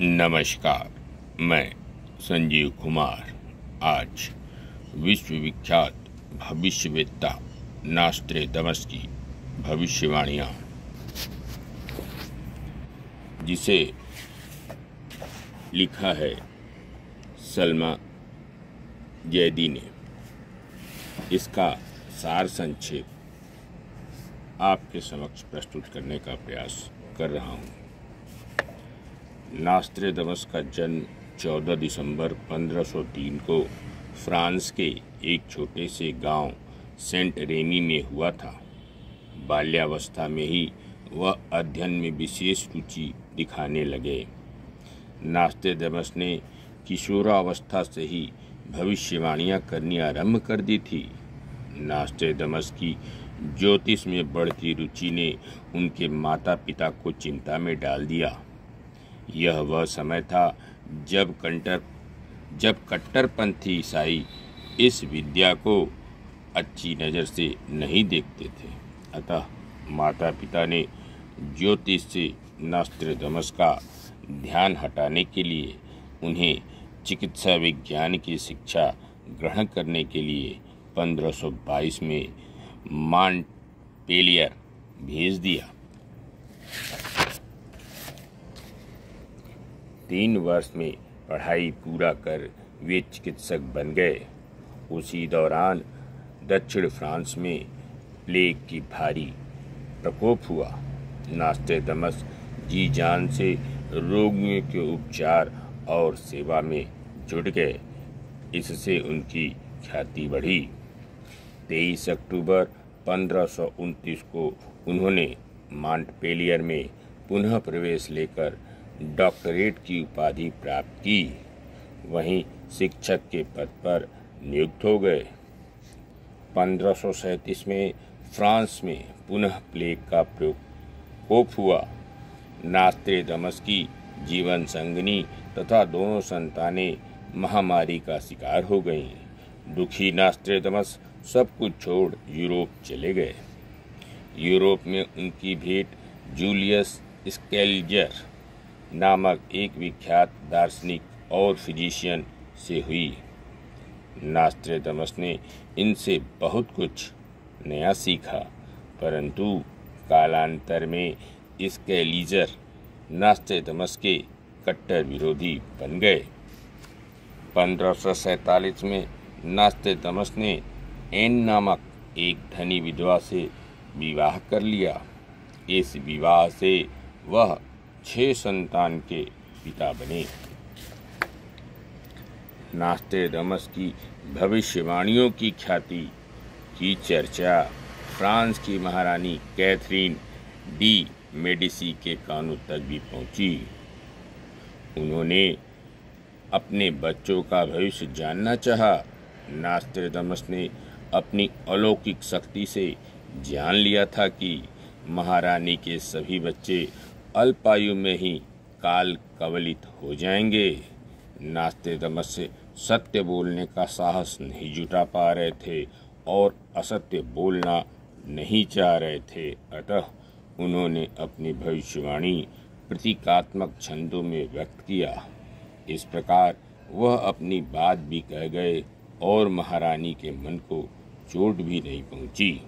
नमस्कार, मैं संजीव कुमार आज विश्वविख्यात भविष्यवेत्ता नास्ट्रेदमस की भविष्यवाणियाँ, जिसे लिखा है सलमा जैदी ने, इसका सार संक्षेप आपके समक्ष प्रस्तुत करने का प्रयास कर रहा हूँ। नास्ट्रेदमस का जन्म 14 दिसंबर 1503 को फ्रांस के एक छोटे से गांव सेंट रेमी में हुआ था। बाल्यावस्था में ही वह अध्ययन में विशेष रुचि दिखाने लगे। नास्ट्रेदमस ने किशोरावस्था से ही भविष्यवाणियां करनी आरंभ कर दी थी। नास्ट्रेदमस की ज्योतिष में बढ़ती रुचि ने उनके माता पिता को चिंता में डाल दिया। यह वह समय था जब कट्टरपंथी ईसाई इस विद्या को अच्छी नज़र से नहीं देखते थे। अतः माता पिता ने ज्योतिष से नास्ट्रेदमस का ध्यान हटाने के लिए उन्हें चिकित्सा विज्ञान की शिक्षा ग्रहण करने के लिए 1522 में मॉन्टपेलियर भेज दिया। 3 वर्ष में पढ़ाई पूरा कर वे चिकित्सक बन गए। उसी दौरान दक्षिण फ्रांस में प्लेग की भारी प्रकोप हुआ। नास्ट्रेदमस जी जान से रोगियों के उपचार और सेवा में जुट गए। इससे उनकी ख्याति बढ़ी। 23 अक्टूबर 1529 को उन्होंने मॉन्टपेलियर में पुनः प्रवेश लेकर डॉक्टरेट की उपाधि प्राप्त की। वहीं शिक्षक के पद पर नियुक्त हो गए। 1537 में फ्रांस में पुनः प्लेग का प्रकोप हुआ। नास्ट्रेदमस की जीवन संगिनी तथा दोनों संतानें महामारी का शिकार हो गईं। दुखी नास्ट्रेदमस सब कुछ छोड़ यूरोप चले गए। यूरोप में उनकी भेंट जूलियस स्कैलिजर नामक एक विख्यात दार्शनिक और फिजिशियन से हुई। नास्ट्रेदमस ने इनसे बहुत कुछ नया सीखा, परंतु कालांतर में स्कैलिजर नास्ट्रेदमस के कट्टर विरोधी बन गए। 1547 में नास्ट्रेदमस ने एन नामक एक धनी विधवा से विवाह कर लिया। इस विवाह से वह 6 संतान के पिता बने। नास्ट्रेदमस की भविष्यवाणियों की ख्याति की चर्चा फ्रांस की महारानी कैथरीन डी मेडिसी के कानों तक भी पहुंची। उन्होंने अपने बच्चों का भविष्य जानना चाहा। नास्ट्रेदमस ने अपनी अलौकिक शक्ति से जान लिया था कि महारानी के सभी बच्चे अल्पायु में ही काल कवलित हो जाएंगे। नास्ट्रेदमस से सत्य बोलने का साहस नहीं जुटा पा रहे थे और असत्य बोलना नहीं चाह रहे थे। अतः उन्होंने अपनी भविष्यवाणी प्रतीकात्मक छंदों में व्यक्त किया। इस प्रकार वह अपनी बात भी कह गए और महारानी के मन को चोट भी नहीं पहुंची।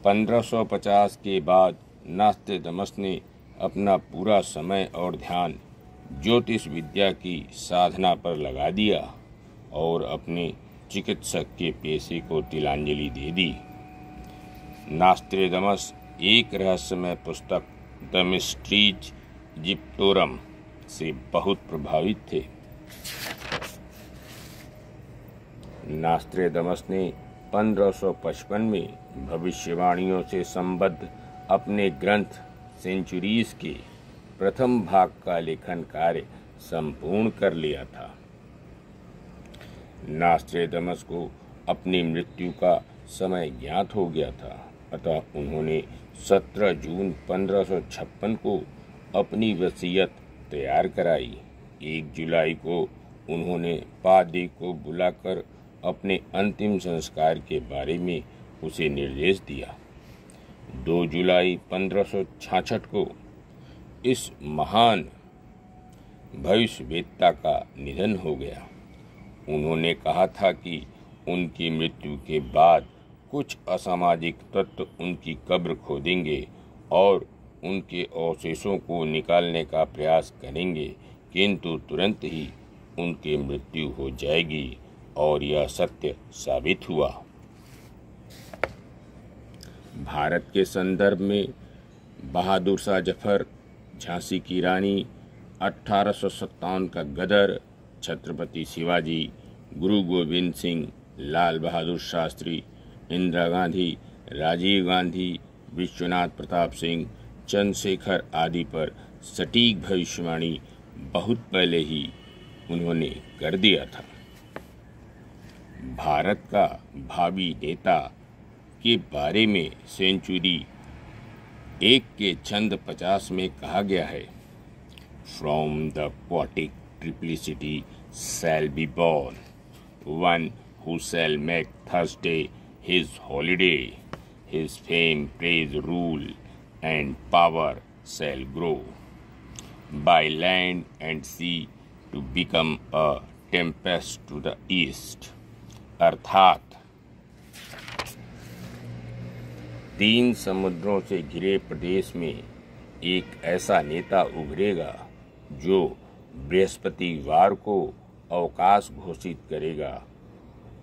1550 के बाद नास्ट्रेदमस ने अपना पूरा समय और ध्यान ज्योतिष विद्या की साधना पर लगा दिया और अपने चिकित्सक के पेशे को तिलांजलि दे दी। नास्ट्रेदमस एक रहस्यमय पुस्तक द मिस्ट्रीज इजिप्टोरम से बहुत प्रभावित थे। नास्ट्रेदमस ने 1555 में भविष्यवाणियों से संबद्ध अपने ग्रंथ सेंचुरीज के प्रथम भाग का लेखन कार्य संपूर्ण कर लिया था। नास्ट्रेदमस को अपनी मृत्यु का समय ज्ञात हो गया था। अतः उन्होंने 17 जून 1556 को अपनी वसीयत तैयार कराई। 1 जुलाई को उन्होंने पादरी को बुलाकर अपने अंतिम संस्कार के बारे में उसे निर्देश दिया। 2 जुलाई 1566 को इस महान भविष्यवेत्ता का निधन हो गया। उन्होंने कहा था कि उनकी मृत्यु के बाद कुछ असामाजिक तत्व उनकी कब्र खोदेंगे और उनके अवशेषों को निकालने का प्रयास करेंगे, किंतु तुरंत ही उनकी मृत्यु हो जाएगी और यह सत्य साबित हुआ। भारत के संदर्भ में बहादुर शाह जफर, झांसी की रानी, 1857 का गदर, छत्रपति शिवाजी, गुरु गोविंद सिंह, लाल बहादुर शास्त्री, इंदिरा गांधी, राजीव गांधी, विश्वनाथ प्रताप सिंह, चंद्रशेखर आदि पर सटीक भविष्यवाणी बहुत पहले ही उन्होंने कर दिया था। भारत का भावी नेता के बारे में सेंचुरी 1 के छंद 50 में कहा गया है, from the poetic triplicity shall be born one who shall make Thursday his holiday, his fame, praise, rule and power shall grow by land and sea to become a tempest to the east। अर्थात 3 समुद्रों से घिरे प्रदेश में एक ऐसा नेता उभरेगा जो बृहस्पतिवार को अवकाश घोषित करेगा।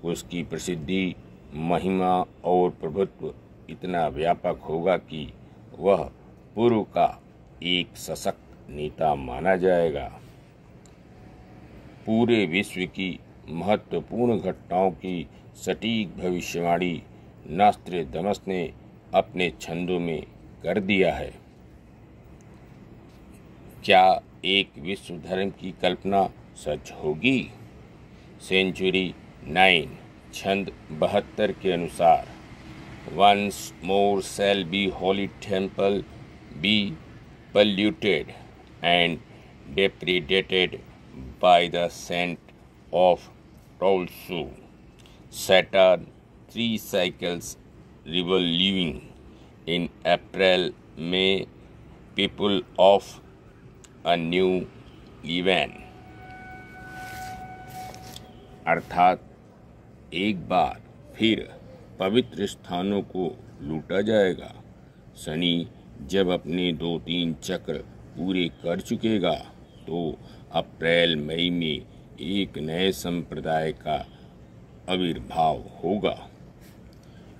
उसकी प्रसिद्धि, महिमा और प्रभुत्व इतना व्यापक होगा कि वह पूर्व का एक सशक्त नेता माना जाएगा। पूरे विश्व की महत्वपूर्ण घटनाओं की सटीक भविष्यवाणी नॉस्ट्रेडमस ने अपने छंदों में कर दिया है। क्या एक विश्व धर्म की कल्पना सच होगी? सेंचुरी 9 छंद 72 के अनुसार, once more shall be holy temple be polluted and depredated by the scent of Tulsu. Saturn 3 cycles revolving in April, May, people of a new event। अर्थात एक बार फिर पवित्र स्थानों को लूटा जाएगा। शनि जब अपने 2-3 चक्र पूरे कर चुकेगा तो अप्रैल मई में एक नए संप्रदाय का आविर्भाव होगा।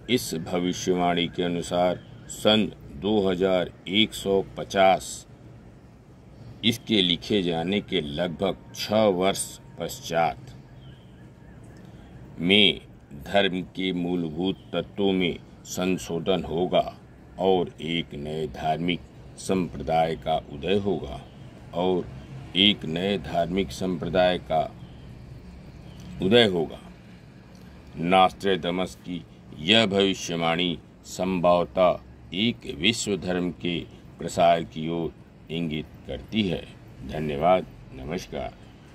इस भविष्यवाणी के अनुसार सन 2150 इसके लिखे जाने के लगभग 6 वर्ष पश्चात में धर्म के मूलभूत तत्वों में संशोधन होगा और एक नए धार्मिक संप्रदाय का उदय होगा नॉस्ट्रेडमस की यह भविष्यवाणी संभवतः एक विश्व धर्म के प्रसार की ओर इंगित करती है। धन्यवाद, नमस्कार।